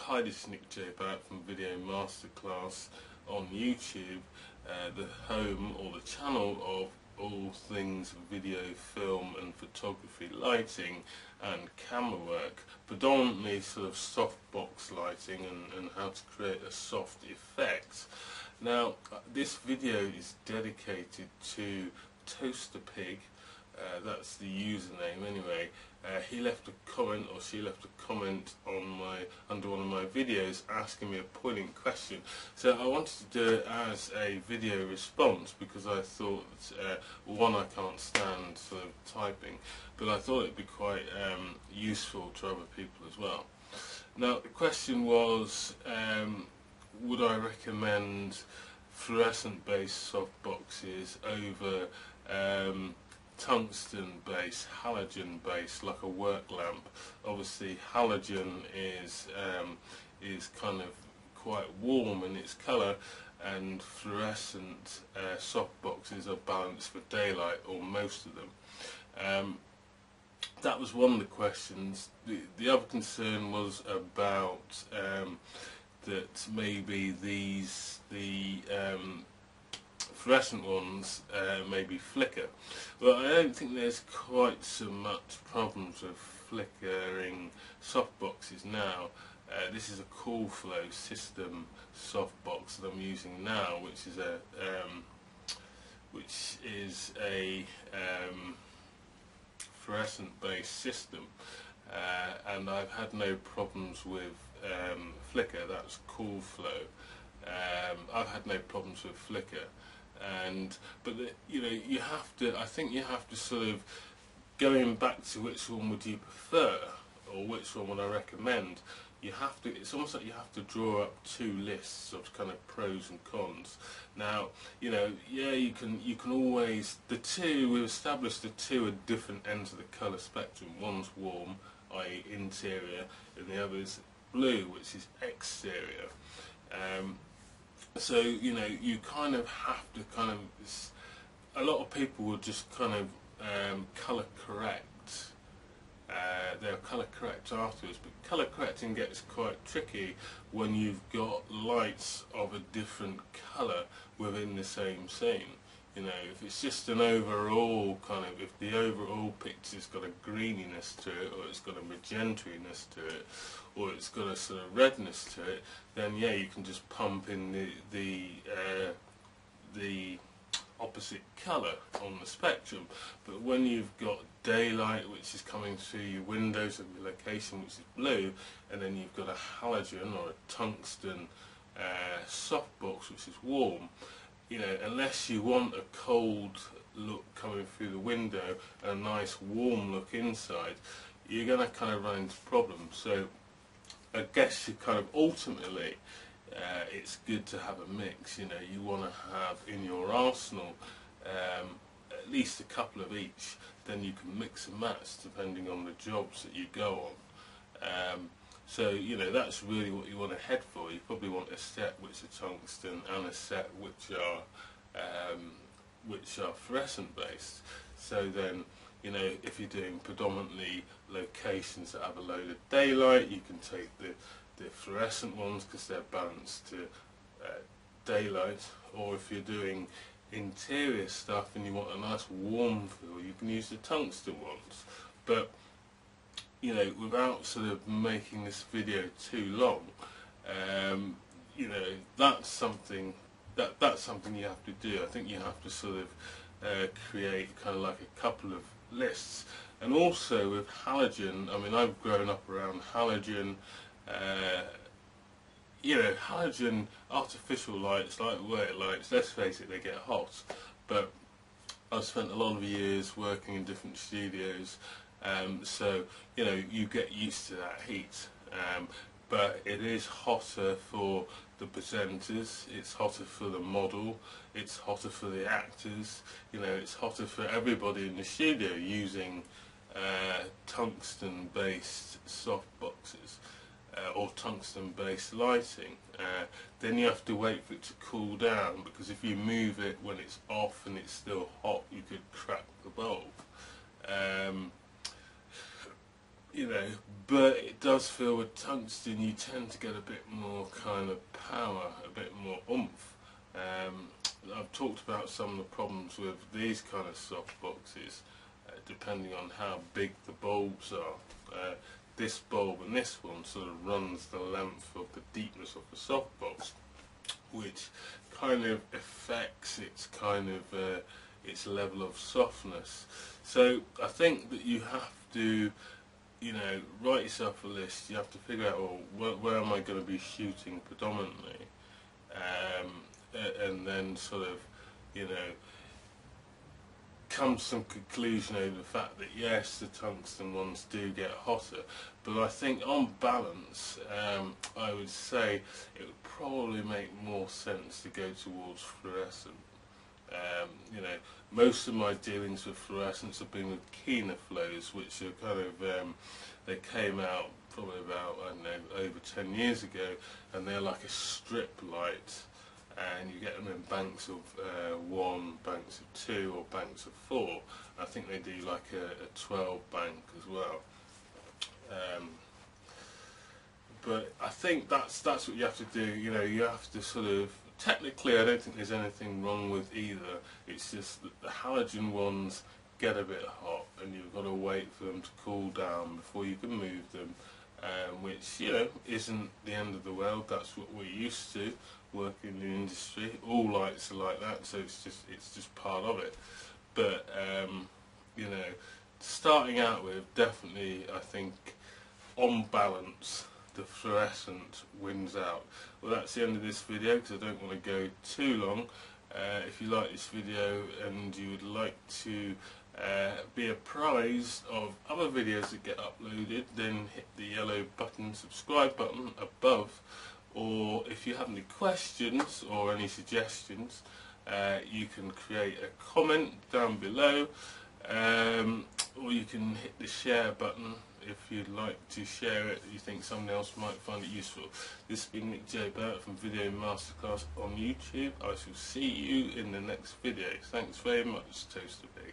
Hi, this is Nick J. Barrett from Video Masterclass on YouTube, the home or the channel of all things video, film and photography lighting and camera work, predominantly sort of softbox lighting and how to create a soft effect. Now, this video is dedicated to Toaster Pig. That's the username anyway. He left a comment, or she left a comment on under one of my videos asking me a poignant question. So I wanted to do it as a video response because I thought one, I can't stand sort of typing, but I thought it'd be quite useful to other people as well. Now the question was, would I recommend fluorescent based softboxes over tungsten based, halogen based, like a work lamp? Obviously halogen is kind of quite warm in its colour, and fluorescent softboxes are balanced for daylight, or most of them. That was one of the questions. The other concern was about that maybe the fluorescent ones maybe flicker. Well, I don't think there's quite so much problems with flickering softboxes now. This is a cool flow system softbox that I'm using now, which is a fluorescent based system, and I've had no problems with flicker. That's cool flow. I've had no problems with flicker. But you have to. I think you have to sort of, going back to which one would you prefer, or which one would I recommend. You have to. It's almost like you have to draw up two lists of kind of pros and cons. Now, yeah, you can always, the two, we've established the two are different ends of the colour spectrum. One's warm, i.e. interior, and the other is blue, which is exterior. So you kind of have to a lot of people will just kind of colour correct. They'll colour correct afterwards, but colour correcting gets quite tricky when you've got lights of a different colour within the same scene. If it's just an overall if the overall picture's got a greeniness to it, or it's got a magentainess to it, or it's got a sort of redness to it, then yeah, you can just pump in the opposite colour on the spectrum. But when you've got daylight which is coming through your windows of your location, which is blue, and then you've got a halogen or a tungsten softbox which is warm, unless you want a cold look coming through the window and a nice warm look inside, you're going to kind of run into problems. So I guess you kind of ultimately, it's good to have a mix. You want to have in your arsenal at least a couple of each. Then you can mix and match depending on the jobs that you go on. So that's really what you want to head for. You probably want a set which are tungsten and a set which are fluorescent based. So then if you're doing predominantly locations that have a load of daylight, you can take the fluorescent ones because they're balanced to daylight. Or if you're doing interior stuff and you want a nice warm feel, you can use the tungsten ones. But without sort of making this video too long, that's something you have to do. I think you have to sort of create kind of like a couple of lists. And also with halogen, I mean, I've grown up around halogen. Halogen artificial lights, like work lights, let's face it, they get hot. But I've spent a lot of years working in different studios, so you get used to that heat. But it is hotter for the presenters, it's hotter for the model, it's hotter for the actors, it's hotter for everybody in the studio using tungsten based softboxes or tungsten based lighting. Then you have to wait for it to cool down, because if you move it when it's off and it's still hot, you could crack the bulb. you know, but it does feel with tungsten you tend to get a bit more kind of power, a bit more oomph. I've talked about some of the problems with these kind of softboxes, depending on how big the bulbs are. This bulb and this one sort of runs the length of the deepness of the softbox, which kind of affects its kind of its level of softness. So I think that you have to, you know, write yourself a list. You have to figure out, well, where am I going to be shooting predominantly, and then sort of, you know, come to some conclusion over the fact that yes, the tungsten ones do get hotter, but I think on balance, I would say it would probably make more sense to go towards fluorescent. You know, most of my dealings with fluorescents have been with keener flows, which are kind of, they came out probably about, I don't know, over 10 years ago, and they're like a strip light, and you get them in banks of 1, banks of 2, or banks of 4. I think they do like a 12 bank as well. But I think that's what you have to do. You know, you have to sort of, technically I don't think there's anything wrong with either. It's just that the halogen ones get a bit hot and you've got to wait for them to cool down before you can move them, which, you know, isn't the end of the world. That's what we're used to working in the industry. All lights are like that, so it's just part of it. But you know, starting out with, definitely I think on balance the fluorescent wins out. Well, that's the end of this video because I don't want to go too long. If you like this video and you would like to be apprised of other videos that get uploaded, then hit the yellow button, subscribe button above, or if you have any questions or any suggestions, you can create a comment down below, or you can hit the share button if you'd like to share it, you think someone else might find it useful. This has been Nick J. Burt from Video Masterclass on YouTube. I shall see you in the next video. Thanks very much, Toaster Pig.